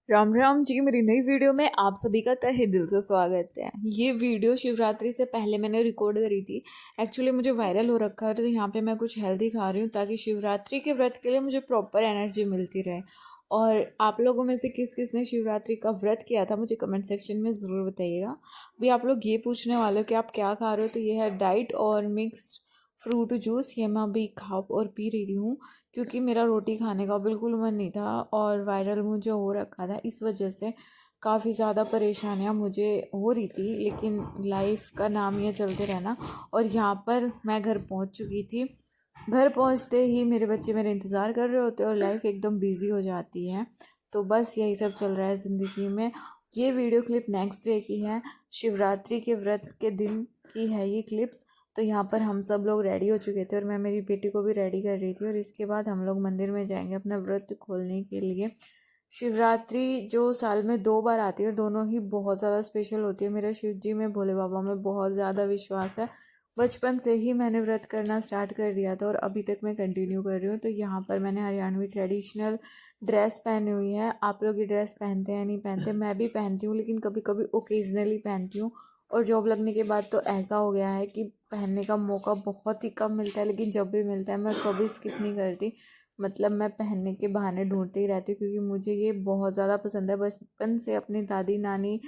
राम राम जी। मेरी नई वीडियो में आप सभी का तहे दिल से स्वागत है। ये वीडियो शिवरात्रि से पहले मैंने रिकॉर्ड करी थी। एक्चुअली मुझे वायरल हो रखा है तो यहाँ पे मैं कुछ हेल्दी खा रही हूँ ताकि शिवरात्रि के व्रत के लिए मुझे प्रॉपर एनर्जी मिलती रहे। और आप लोगों में से किस किस ने शिवरात्रि का व्रत किया था मुझे कमेंट सेक्शन में ज़रूर बताइएगा। अभी आप लोग ये पूछने वाले हो कि आप क्या खा रहे हो, तो ये है डाइट और मिक्स फ्रूट जूस। ये मैं अभी खा और पी रही हूँ क्योंकि मेरा रोटी खाने का बिल्कुल मन नहीं था और वायरल मुझे हो रखा था, इस वजह से काफ़ी ज़्यादा परेशानियाँ मुझे हो रही थी। लेकिन लाइफ का नाम ये चलते रहना। और यहाँ पर मैं घर पहुँच चुकी थी। घर पहुँचते ही मेरे बच्चे मेरे इंतज़ार कर रहे होते और लाइफ एकदम बिजी हो जाती है। तो बस यही सब चल रहा है ज़िंदगी में। ये वीडियो क्लिप नेक्स्ट डे की है, शिवरात्रि के व्रत के दिन की है ये क्लिप्स। तो यहाँ पर हम सब लोग रेडी हो चुके थे और मैं मेरी बेटी को भी रेडी कर रही थी और इसके बाद हम लोग मंदिर में जाएंगे अपना व्रत खोलने के लिए। शिवरात्रि जो साल में 2 बार आती है, दोनों ही बहुत ज़्यादा स्पेशल होती है। मेरा शिव जी में, भोले बाबा में बहुत ज़्यादा विश्वास है। बचपन से ही मैंने व्रत करना स्टार्ट कर दिया था और अभी तक मैं कंटिन्यू कर रही हूँ। तो यहाँ पर मैंने हरियाणवी ट्रेडिशनल ड्रेस पहनी हुई है। आप लोग ये ड्रेस पहनते हैं नहीं पहनते, मैं भी पहनती हूँ लेकिन कभी कभी ओकेजनली पहनती हूँ। और जॉब लगने के बाद तो ऐसा हो गया है कि पहनने का मौका बहुत ही कम मिलता है, लेकिन जब भी मिलता है मैं कभी स्किप नहीं करती। मतलब मैं पहनने के बहाने ढूंढती ही रहती हूँ क्योंकि मुझे ये बहुत ज़्यादा पसंद है। बचपन से अपनी दादी नानी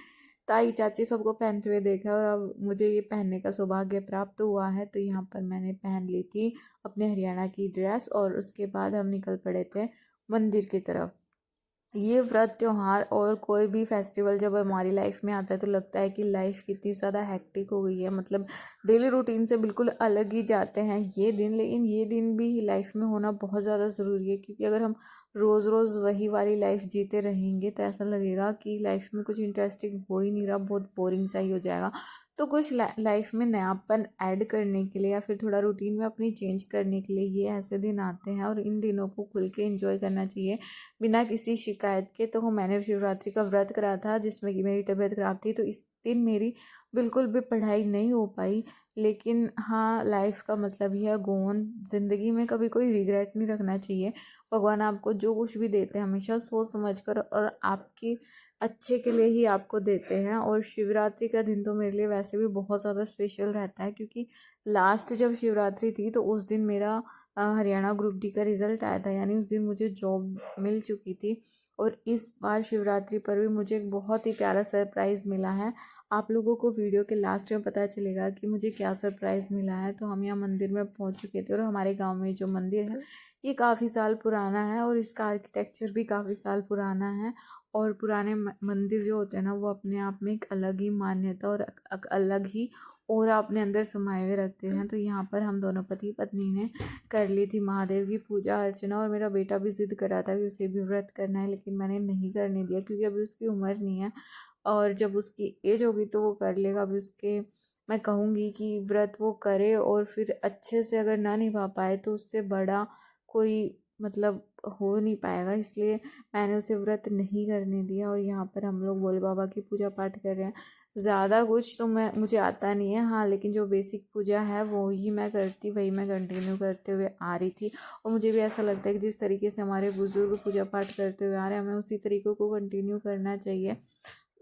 ताई चाची सबको पहनते हुए देखा है और अब मुझे ये पहनने का सौभाग्य प्राप्त हुआ है। तो यहाँ पर मैंने पहन ली थी अपने हरियाणा की ड्रेस और उसके बाद हम निकल पड़े थे मंदिर की तरफ। ये व्रत त्योहार और कोई भी फेस्टिवल जब हमारी लाइफ में आता है तो लगता है कि लाइफ कितनी ज़्यादा हेक्टिक हो गई है। मतलब डेली रूटीन से बिल्कुल अलग ही जाते हैं ये दिन, लेकिन ये दिन भी लाइफ में होना बहुत ज़्यादा ज़रूरी है क्योंकि अगर हम रोज़ रोज़ वही वाली लाइफ जीते रहेंगे तो ऐसा लगेगा कि लाइफ में कुछ इंटरेस्टिंग हो ही नहीं रहा, बहुत बोरिंग सा ही हो जाएगा। तो कुछ लाइफ में नयापन ऐड करने के लिए या फिर थोड़ा रूटीन में अपनी चेंज करने के लिए ये ऐसे दिन आते हैं और इन दिनों को खुल के एंजॉय करना चाहिए बिना किसी शिकायत के। तो मैंने शिवरात्रि का व्रत करा था जिसमें कि मेरी तबीयत ख़राब थी, तो इस दिन मेरी बिल्कुल भी पढ़ाई नहीं हो पाई। लेकिन हाँ, लाइफ का मतलब ही है गो ऑन। ज़िंदगी में कभी कोई रिग्रेट नहीं रखना चाहिए। भगवान आपको जो कुछ भी देते हैं हमेशा सोच समझ कर और आपकी अच्छे के लिए ही आपको देते हैं। और शिवरात्रि का दिन तो मेरे लिए वैसे भी बहुत ज़्यादा स्पेशल रहता है क्योंकि लास्ट जब शिवरात्रि थी तो उस दिन मेरा हरियाणा ग्रुप डी का रिज़ल्ट आया था, यानी उस दिन मुझे जॉब मिल चुकी थी। और इस बार शिवरात्रि पर भी मुझे एक बहुत ही प्यारा सरप्राइज़ मिला है। आप लोगों को वीडियो के लास्ट में पता चलेगा कि मुझे क्या सरप्राइज़ मिला है। तो हम यहाँ मंदिर में पहुँच चुके थे और हमारे गांव में जो मंदिर है ये काफ़ी साल पुराना है और इसका आर्किटेक्चर भी काफ़ी साल पुराना है। और पुराने मंदिर जो होते हैं ना वो अपने आप में एक अलग ही मान्यता और अलग ही और अपने अंदर समाये हुए रखते हैं। तो यहाँ पर हम दोनों पति पत्नी ने कर ली थी महादेव की पूजा अर्चना और मेरा बेटा भी ज़िद कर रहा था कि उसे भी व्रत करना है, लेकिन मैंने नहीं करने दिया क्योंकि अभी उसकी उम्र नहीं है और जब उसकी एज होगी तो वो कर लेगा। अभी उसके मैं कहूँगी कि व्रत वो करे और फिर अच्छे से अगर ना निभा पाए तो उससे बड़ा कोई मतलब हो नहीं पाएगा, इसलिए मैंने उसे व्रत नहीं करने दिया। और यहाँ पर हम लोग भोले बाबा की पूजा पाठ कर रहे हैं। ज़्यादा कुछ तो मुझे आता नहीं है, हाँ, लेकिन जो बेसिक पूजा है वो ही मैं करती, वही मैं कंटिन्यू करते हुए आ रही थी। और मुझे भी ऐसा लगता है कि जिस तरीके से हमारे बुजुर्ग पूजा पाठ करते हुए आ रहे हैं हमें उसी तरीक़ों को कंटिन्यू करना चाहिए।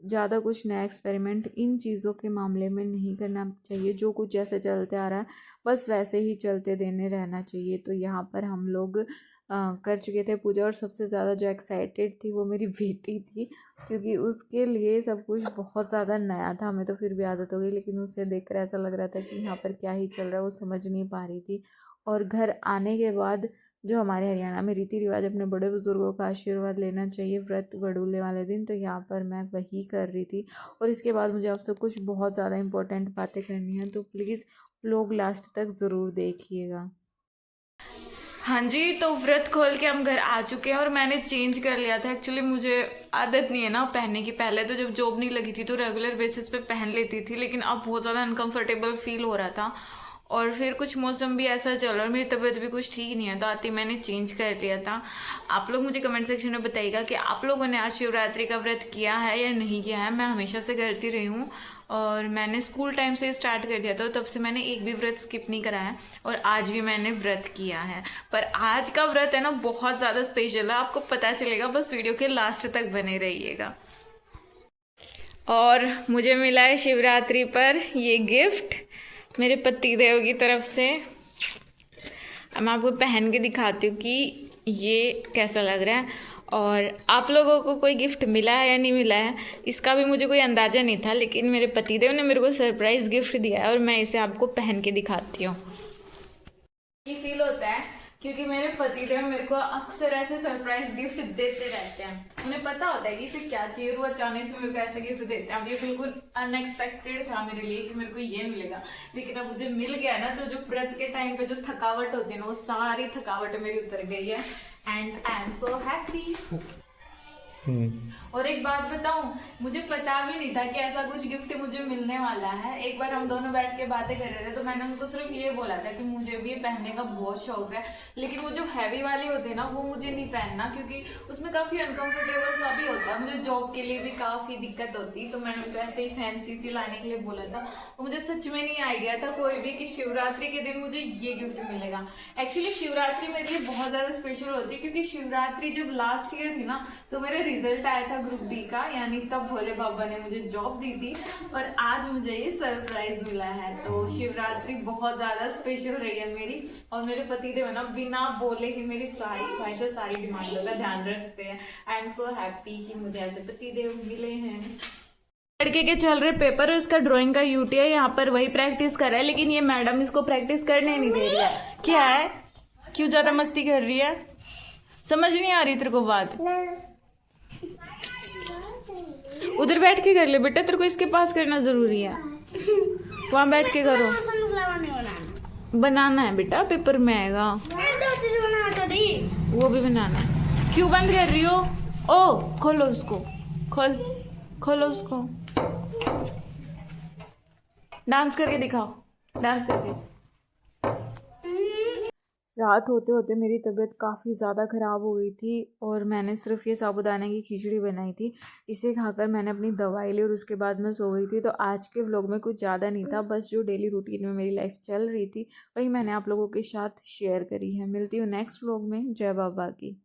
ज़्यादा कुछ नया एक्सपेरिमेंट इन चीज़ों के मामले में नहीं करना चाहिए। जो कुछ जैसे चलते आ रहा है बस वैसे ही चलते देने रहना चाहिए। तो यहाँ पर हम लोग कर चुके थे पूजा और सबसे ज़्यादा जो एक्साइटेड थी वो मेरी बेटी थी क्योंकि उसके लिए सब कुछ बहुत ज़्यादा नया था। हमें तो फिर भी आदत हो गई, लेकिन उसे देखकर ऐसा लग रहा था कि यहाँ पर क्या ही चल रहा है, वो समझ नहीं पा रही थी। और घर आने के बाद जो हमारे हरियाणा में रीति रिवाज, अपने बड़े बुजुर्गों का आशीर्वाद लेना चाहिए व्रत गड़ूले वाले दिन, तो यहाँ पर मैं वही कर रही थी। और इसके बाद मुझे आपसे कुछ बहुत ज़्यादा इंपॉर्टेंट बातें करनी है, तो प्लीज़ लोग लास्ट तक ज़रूर देखिएगा। हाँ जी, तो व्रत खोल के हम घर आ चुके हैं और मैंने चेंज कर लिया था। एक्चुअली मुझे आदत नहीं है ना पहनने की। पहले तो जब जॉब नहीं लगी थी तो रेगुलर बेसिस पे पहन लेती थी, लेकिन अब बहुत ज़्यादा अनकंफर्टेबल फील हो रहा था और फिर कुछ मौसम भी ऐसा चल रहा और मेरी तबीयत भी कुछ ठीक नहीं है, तो आते ही मैंने चेंज कर लिया था। आप लोग मुझे कमेंट सेक्शन में बताइएगा कि आप लोगों ने आज शिवरात्रि का व्रत किया है या नहीं किया है। मैं हमेशा से करती रही हूँ और मैंने स्कूल टाइम से स्टार्ट कर दिया था, तब से मैंने एक भी व्रत स्किप नहीं करा है और आज भी मैंने व्रत किया है। पर आज का व्रत है ना बहुत ज़्यादा स्पेशल है, आपको पता चलेगा, बस वीडियो के लास्ट तक बने रहिएगा। और मुझे मिला है शिवरात्रि पर ये गिफ्ट मेरे पति देव की तरफ से। अब मैं आपको पहन के दिखाती हूँ कि ये कैसा लग रहा है और आप लोगों को कोई गिफ्ट मिला है या नहीं मिला है इसका भी मुझे कोई अंदाज़ा नहीं था, लेकिन मेरे पतिदेव ने मेरे को सरप्राइज़ गिफ्ट दिया है और मैं इसे आपको पहन के दिखाती हूँ। ये फील होता है क्योंकि मेरे पतिदेव मेरे को अक्सर ऐसे सरप्राइज गिफ्ट देते रहते हैं। उन्हें पता होता है कि इसे क्या चाहिए, वो अचानक से मेरे को ऐसे गिफ्ट देते हैं। अब ये बिल्कुल अनएक्सपेक्टेड था मेरे लिए कि मेरे को ये मिलेगा, लेकिन अब मुझे मिल गया ना, तो जो व्रत के टाइम पे जो थकावट होती है ना, वो सारी थकावट मेरी उतर गई है and I am so happy. और एक बात बताऊं, मुझे पता भी नहीं था कि ऐसा कुछ गिफ्ट मुझे मिलने वाला है। एक बार हम दोनों बैठ के बातें कर रहे थे तो मैंने उनको सिर्फ ये बोला था कि मुझे भी पहनने का बहुत शौक है, लेकिन वो जो हैवी वाली होते हैं ना वो मुझे नहीं पहनना, क्योंकि उसमें काफी अनकंफर्टेबल सा भी होता है, मुझे जॉब के लिए भी काफी दिक्कत होती। तो मैंने उनको ऐसे ही फैंसी सी लाने के लिए बोला था। तो मुझे सच में नहीं आइडिया था कोई भी कि शिवरात्रि के दिन मुझे ये गिफ्ट मिलेगा। एक्चुअली शिवरात्रि मेरे लिए बहुत ज्यादा स्पेशल होती है, क्योंकि शिवरात्रि जब लास्ट ईयर थी ना तो मेरा रिजल्ट आया था ग्रुप डी का, यानी तब भोले बाबा ने मुझे जॉब दी थी और आज मुझे ये सरप्राइज मिला है। तो शिवरात्रि बहुत ज्यादा स्पेशल रही है मेरी, और मेरे पतिदेव ना बिना बोले ही मेरी सारी ख्वाहिशें सारी डिमांडों का ध्यान रखते हैं। आई एम सो हैप्पी कि मुझे ऐसे पतिदेव मिले हैं। लड़के के चल रहे पेपर और इसका ड्राइंग का यूटी है, यहाँ पर वही प्रैक्टिस कर रहा है, लेकिन ये मैडम इसको प्रैक्टिस करने नहीं दे रही है। क्या है, क्यों ज्यादा मस्ती कर रही है, समझ नहीं आ रही तेरे को बात? उधर बैठ के कर ले बेटा, तेरे को इसके पास करना जरूरी है, वहां बैठ के करो। बनाना है बेटा, पेपर में आएगा, वो भी बनाना है। क्यों बंद कर रही हो? ओ खोलो उसको, खोलो उसको। डांस करके दिखाओ, डांस करके। रात होते होते मेरी तबीयत काफ़ी ज़्यादा ख़राब हो गई थी और मैंने सिर्फ ये साबूदाने की खिचड़ी बनाई थी। इसे खाकर मैंने अपनी दवाई ली और उसके बाद मैं सो गई थी। तो आज के व्लॉग में कुछ ज़्यादा नहीं था, बस जो डेली रूटीन में मेरी लाइफ चल रही थी वही मैंने आप लोगों के साथ शेयर करी है। मिलती हूँ नेक्स्ट व्लॉग में। जय बाबा की।